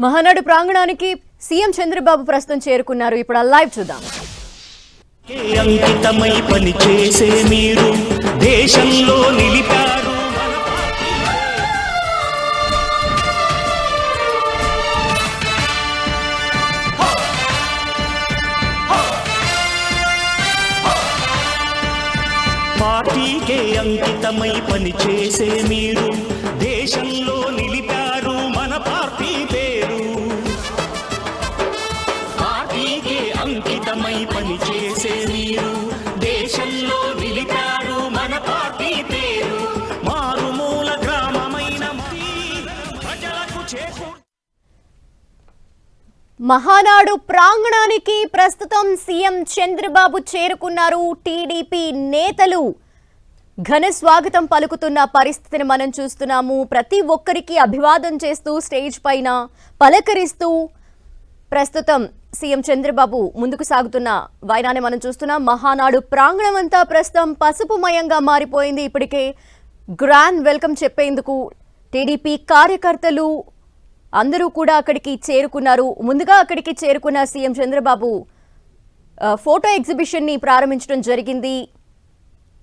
Mahanadu ప్రాంగణానికి CM Chandrababu ప్రస్తుతం చేరుకున్నారు. ఇప్పుడు లైవ్ చూద్దాం. అంకితమై పనిచేసే మీరు దేశంలో నిలిపారు. పార్టీకే అంకితమై పనిచేసే మీరు దేశంలో నిలిపారు మన పార్టీ పేరు. పార్టీకే అంకితమై పనిచేసే మీరు దేశంలో నిలిపారు మన పార్టీ పేరు. మారుమూల గ్రామమైన ప్రజలకు చేకూర్చు. మహానాడు ప్రాంగణానికి ప్రస్తుతం సీఎం చంద్రబాబు చేరుకున్నారు. టీడీపీ నేతలు ఘన స్వాగతం పలుకుతున్న పరిస్థితిని మనం చూస్తున్నాము. ప్రతి ఒక్కరికి అభివాదం చేస్తూ స్టేజ్ పైన పలకరిస్తూ ప్రస్తుతం సీఎం చంద్రబాబు ముందుకు సాగుతున్న వైనాన్ని మనం చూస్తున్నాం. మహానాడు ప్రాంగణం అంతా ప్రస్తుతం పసుపుమయంగా మారిపోయింది. ఇప్పటికే గ్రాండ్ వెల్కమ్ చెప్పేందుకు టీడీపీ కార్యకర్తలు అందరూ కూడా అక్కడికి చేరుకున్నారు. ముందుగా అక్కడికి చేరుకున్న సీఎం చంద్రబాబు ఫోటో ఎగ్జిబిషన్ని ప్రారంభించడం జరిగింది.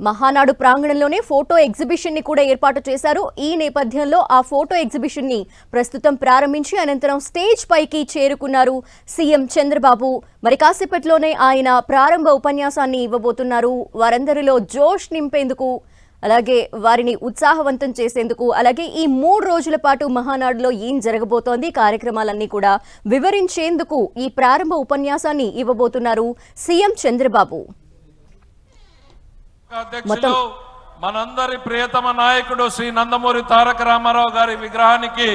మహానాడు ప్రాంగణంలోనే ఫోటో ఎగ్జిబిషన్ని కూడా ఏర్పాటు చేశారు. ఈ నేపథ్యంలో ఆ ఫోటో ఎగ్జిబిషన్ని ప్రస్తుతం ప్రారంభించి అనంతరం స్టేజ్ పైకి చేరుకున్నారు సీఎం చంద్రబాబు. మరి కాసేపట్లోనే ఆయన ప్రారంభ ఉపన్యాసాన్ని ఇవ్వబోతున్నారు. వారందరిలో జోష్ నింపేందుకు, అలాగే వారిని ఉత్సాహవంతం చేసేందుకు, అలాగే ఈ 3 రోజుల పాటు మహానాడులో ఏం జరగబోతోంది, కార్యక్రమాలన్నీ కూడా వివరించేందుకు ఈ ప్రారంభ ఉపన్యాసాన్ని ఇవ్వబోతున్నారు సీఎం చంద్రబాబు. అధ్యక్షులు మనందరి ప్రియతమ నాయకుడు శ్రీ నందమూరి తారక రామారావు గారి విగ్రహానికి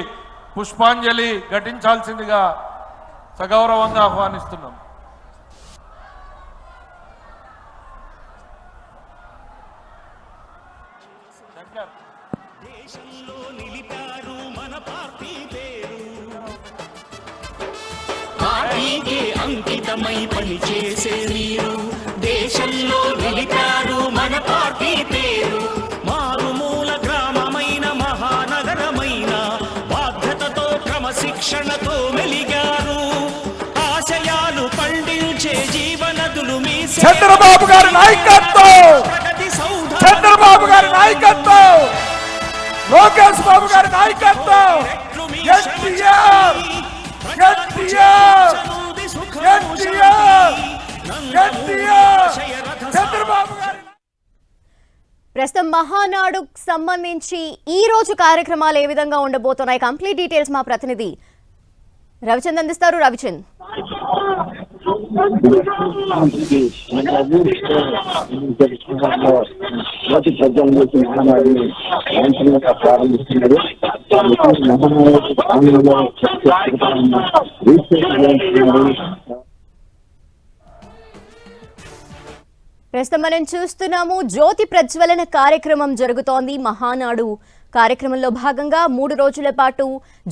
పుష్పాంజలి ఘటించాల్సిందిగా సగౌరవంగా ఆహ్వానిస్తున్నాం. దేశంలో నిలిపారు మన పార్టీ పేరు. పార్టీకే అంకితమై పనిచేసే మీరు దేశంలో నిలిపారు మన పార్టీ పేరు. మారుమూల గ్రామమైన మహానగరమైన బాధ్యతతో క్రమశిక్షణతో మెలిగారు. ఆశయాలు పండించే జీవనదులు మీ చంద్రబాబు గారి నాయకత్వం, చంద్రబాబు గారి నాయకత్వం, లోకేష్ బాబు గారి నాయకత్వం, ప్రస్తుతం మహానాడుకు సంబంధించి ఈ రోజు కార్యక్రమాలు ఏ విధంగా ఉండబోతున్నాయి, కంప్లీట్ డీటెయిల్స్ మా ప్రతినిధి రవిచంద్ అందిస్తారు. రవిచంద్, ప్రస్తుతం మనం చూస్తున్నాము జ్యోతి ప్రజ్వలన కార్యక్రమం జరుగుతోంది. మహానాడు కార్యక్రమంలో భాగంగా 3 రోజుల పాటు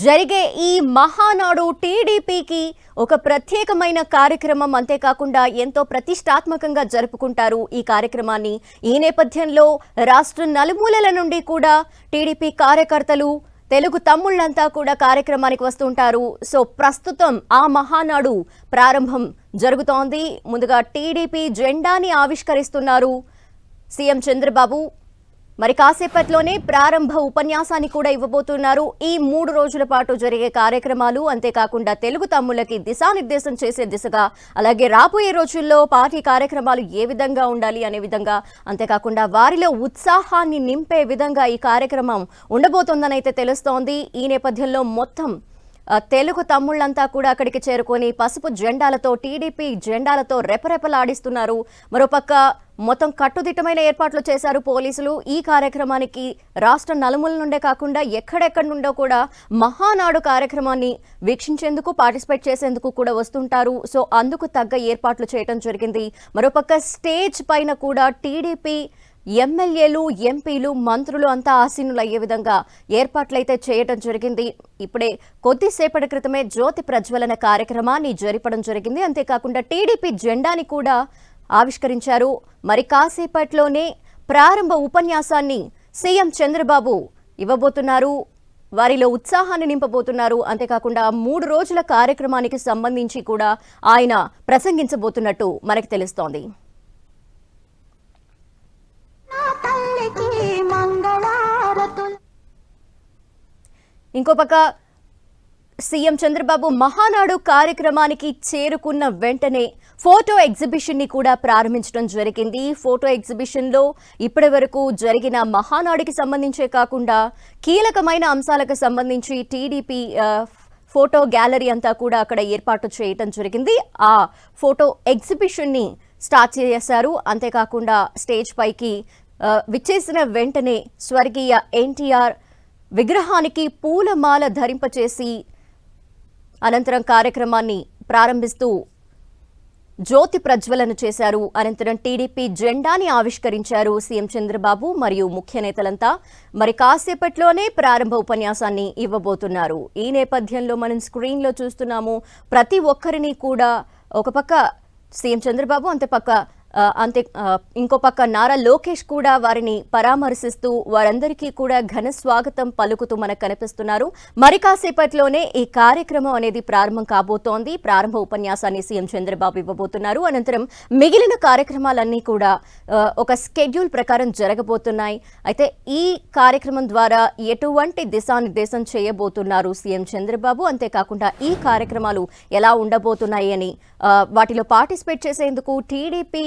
జరిగే ఈ మహానాడు టీడీపీకి ఒక ప్రత్యేకమైన కార్యక్రమం. అంతేకాకుండా ఎంతో ప్రతిష్టాత్మకంగా జరుపుకుంటారు ఈ కార్యక్రమాన్ని. ఈ నేపథ్యంలో రాష్ట్ర నలుమూలల నుండి కూడా టీడీపీ కార్యకర్తలు, తెలుగు తమ్ముళ్లంతా కూడా కార్యక్రమానికి వస్తుంటారు. సో ప్రస్తుతం ఆ మహానాడు ప్రారంభం జరుగుతోంది. ముందుగా టీడీపీ జెండాని ఆవిష్కరిస్తున్నారు సీఎం చంద్రబాబు. మరి కాసేపట్లోనే ప్రారంభ ఉపన్యాసాన్ని కూడా ఇవ్వబోతున్నారు. ఈ 3 రోజుల పాటు జరిగే కార్యక్రమాలు, అంతేకాకుండా తెలుగు తమ్ముళ్ళకి దిశానిర్దేశం చేసే దిశగా, అలాగే రాబోయే రోజుల్లో పార్టీ కార్యక్రమాలు ఏ విధంగా ఉండాలి అనే విధంగా, అంతేకాకుండా వారిలో ఉత్సాహాన్ని నింపే విధంగా ఈ కార్యక్రమం ఉండబోతోందని అయితే తెలుస్తోంది. ఈ నేపథ్యంలో మొత్తం తెలుగు తమ్ముళ్లంతా కూడా అక్కడికి చేరుకొని పసుపు జెండాలతో, టీడీపీ జెండాలతో రెపరెపలాడిస్తున్నారు. మరోపక్క మొత్తం కట్టుదిట్టమైన ఏర్పాట్లు చేశారు పోలీసులు. ఈ కార్యక్రమానికి రాష్ట్ర నలుమూల నుండే కాకుండా ఎక్కడెక్కడి నుండో కూడా మహానాడు కార్యక్రమాన్ని వీక్షించేందుకు, పార్టిసిపేట్ చేసేందుకు కూడా వస్తుంటారు. సో అందుకు తగ్గ ఏర్పాట్లు చేయడం జరిగింది. మరోపక్క స్టేజ్ పైన కూడా టీడీపీ ఎమ్మెల్యేలు, ఎంపీలు, మంత్రులు అంతా ఆసీనులు అయ్యే విధంగా ఏర్పాట్లయితే చేయడం జరిగింది. ఇప్పుడే కొద్దిసేపటి క్రితమే జ్యోతి ప్రజ్వలన కార్యక్రమాన్ని జరపడం జరిగింది. అంతేకాకుండా టీడీపీ జెండాని కూడా ఆవిష్కరించారు. మరి కాసేపట్లోనే ప్రారంభ ఉపన్యాసాన్ని సీఎం చంద్రబాబు ఇవ్వబోతున్నారు. వారిలో ఉత్సాహాన్ని నింపబోతున్నారు. అంతేకాకుండా 3 రోజుల కార్యక్రమానికి సంబంధించి కూడా ఆయన ప్రసంగించబోతున్నట్టు మనకు తెలుస్తోంది. ఇంకో పక్క సీఎం చంద్రబాబు మహానాడు కార్యక్రమానికి చేరుకున్న వెంటనే ఫోటో ఎగ్జిబిషన్ ని కూడా ప్రారంభించడం జరిగింది. ఫోటో ఎగ్జిబిషన్ లో ఇప్పటి వరకు జరిగిన మహానాడుకి సంబంధించే కాకుండా కీలకమైన అంశాలకు సంబంధించి టీడీపీ ఫోటో గ్యాలరీ అంతా కూడా అక్కడ ఏర్పాటు చేయడం జరిగింది. ఆ ఫోటో ఎగ్జిబిషన్ ని స్టార్ట్ చేశారు. అంతేకాకుండా స్టేజ్ పైకి విచ్చేసిన వెంటనే స్వర్గీయ ఎన్టీఆర్ విగ్రహానికి పూలమాల ధరింపచేసి అనంతరం కార్యక్రమాన్ని ప్రారంభిస్తూ జ్యోతి ప్రజ్వలన చేశారు. అనంతరం టీడీపీ జెండాని ఆవిష్కరించారు సీఎం చంద్రబాబు మరియు ముఖ్య నేతలంతా. మరి కాసేపట్లోనే ప్రారంభ ఉపన్యాసాన్ని ఇవ్వబోతున్నారు. ఈ నేపథ్యంలో మనం స్క్రీన్లో చూస్తున్నాము. ప్రతి ఒక్కరిని కూడా ఒక పక్క సీఎం చంద్రబాబు ఇంకో పక్క నారా లోకేష్ కూడా వారిని పరామర్శిస్తూ వారందరికీ కూడా ఘన స్వాగతం పలుకుతూ మనకు కనిపిస్తున్నారు. మరి కాసేపట్లోనే ఈ కార్యక్రమం అనేది ప్రారంభం కాబోతోంది. ప్రారంభ ఉపన్యాసాన్ని సీఎం చంద్రబాబు ఇవ్వబోతున్నారు. అనంతరం మిగిలిన కార్యక్రమాలన్నీ కూడా ఒక స్కెడ్యూల్ ప్రకారం జరగబోతున్నాయి. అయితే ఈ కార్యక్రమం ద్వారా ఎటువంటి దిశానిర్దేశం చేయబోతున్నారు సీఎం చంద్రబాబు, అంతేకాకుండా ఈ కార్యక్రమాలు ఎలా ఉండబోతున్నాయి అని వాటిలో పార్టిసిపేట్ చేసేందుకు టీడీపీ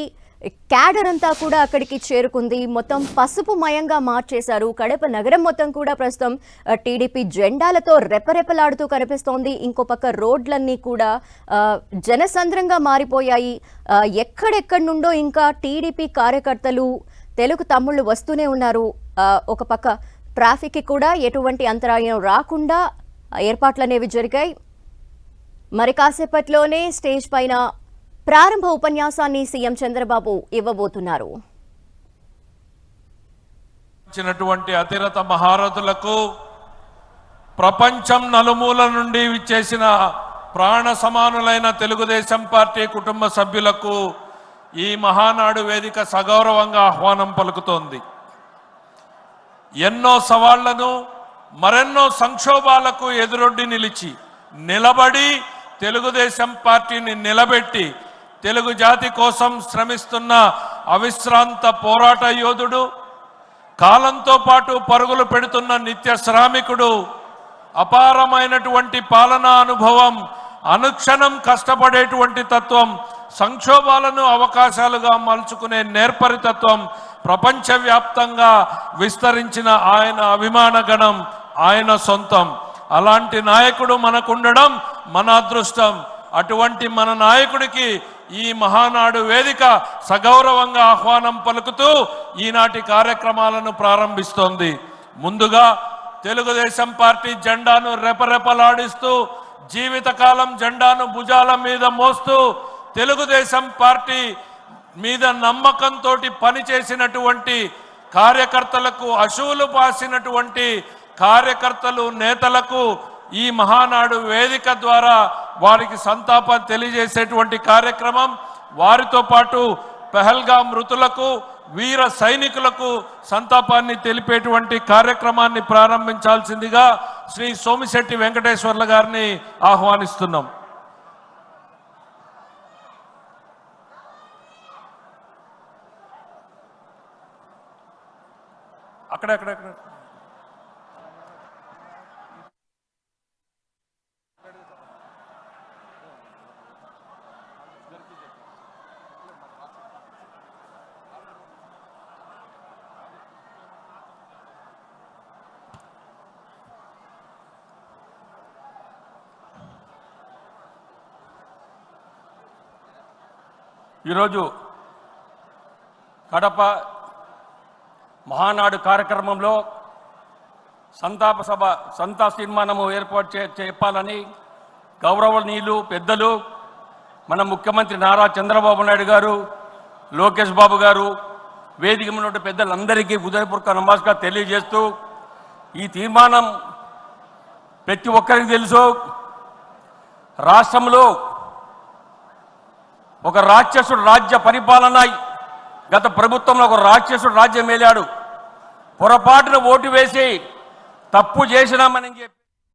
క్యాడర్ అంతా కూడా అక్కడికి చేరుకుంది. మొత్తం పసుపు మయంగా మార్చేశారు. కడప నగరం మొత్తం కూడా ప్రస్తుతం టీడీపీ జెండాలతో రెపరెపలాడుతూ కనిపిస్తోంది. ఇంకో పక్క రోడ్లన్నీ కూడా జనసంద్రంగా మారిపోయాయి. ఎక్కడెక్కడి నుండో ఇంకా టీడీపీ కార్యకర్తలు తెలుగు తమ్ముళ్ళు వస్తూనే ఉన్నారు. ఒక పక్క ట్రాఫిక్కి కూడా ఎటువంటి అంతరాయం రాకుండా ఏర్పాట్లు అనేవి జరిగాయి. మరి కాసేపట్లోనే స్టేజ్ పైన ప్రారంభ ఉపన్యాసాన్ని సీఎం చంద్రబాబు ఇవ్వబోతున్నారు. అతిరథ మహారథులకు, ప్రపంచం నలుమూల నుండి విచ్చేసిన ప్రాణ సమానులైన తెలుగుదేశం పార్టీ కుటుంబ సభ్యులకు ఈ మహానాడు వేదిక సగౌరవంగా ఆహ్వానం పలుకుతోంది. ఎన్నో సవాళ్లను, మరెన్నో సంక్షోభాలకు ఎదురొడ్డి నిలబడి తెలుగుదేశం పార్టీని నిలబెట్టి తెలుగు జాతి కోసం శ్రమిస్తున్న అవిశ్రాంత పోరాట యోధుడు, కాలంతో పాటు పరుగులు పెడుతున్న నిత్య శ్రామికుడు, అపారమైనటువంటి పాలనా అనుభవం, అనుక్షణం కష్టపడేటువంటి తత్వం, సంక్షోభాలను అవకాశాలుగా మలుచుకునే నేర్పరితత్వం, ప్రపంచవ్యాప్తంగా విస్తరించిన ఆయన అభిమాన గణం ఆయన సొంతం. అలాంటి నాయకుడు మనకుండడం మన అదృష్టం. అటువంటి మన నాయకుడికి ఈ మహానాడు వేదిక సగౌరవంగా ఆహ్వానం పలుకుతూ ఈనాటి కార్యక్రమాలను ప్రారంభిస్తోంది. ముందుగా తెలుగుదేశం పార్టీ జెండాను రెపరెపలాడిస్తూ, జీవితకాలం జెండాను భుజాల మీద మోస్తూ, తెలుగుదేశం పార్టీ మీద నమ్మకంతో పనిచేసినటువంటి కార్యకర్తలకు, అశువులు పాసినటువంటి కార్యకర్తలు, నేతలకు ఈ మహానాడు వేదిక ద్వారా వారికి సంతాపం తెలియజేసేటువంటి కార్యక్రమం, వారితో పాటు పెహల్గాం మృతులకు, వీర సైనికులకు సంతాపాన్ని తెలిపేటువంటి కార్యక్రమాన్ని ప్రారంభించాల్సిందిగా శ్రీ సోమిశెట్టి వెంకటేశ్వర్ల గారిని ఆహ్వానిస్తున్నాం. అక్కడ ఈరోజు కడప మహానాడు కార్యక్రమంలో సంతాప సభ, సంతాప తీర్మానము ఏర్పాటు చెప్పాలని గౌరవనీయులు పెద్దలు మన ముఖ్యమంత్రి నారా చంద్రబాబు నాయుడు గారు, లోకేష్ బాబు గారు, వేదిక ఉన్న పెద్దలందరికీ హృదయపూర్వక నమస్కారం తెలియజేస్తూ, ఈ తీర్మానం ప్రతి ఒక్కరికి తెలుసు. రాష్ట్రంలో ఒక రాక్షసుడు రాజ్య పరిపాలన, గత ప్రభుత్వంలో ఒక రాక్షసుడు రాజ్యం ఏలాడు. పొరపాటున ఓటు వేసి తప్పు చేసినామని చెప్పి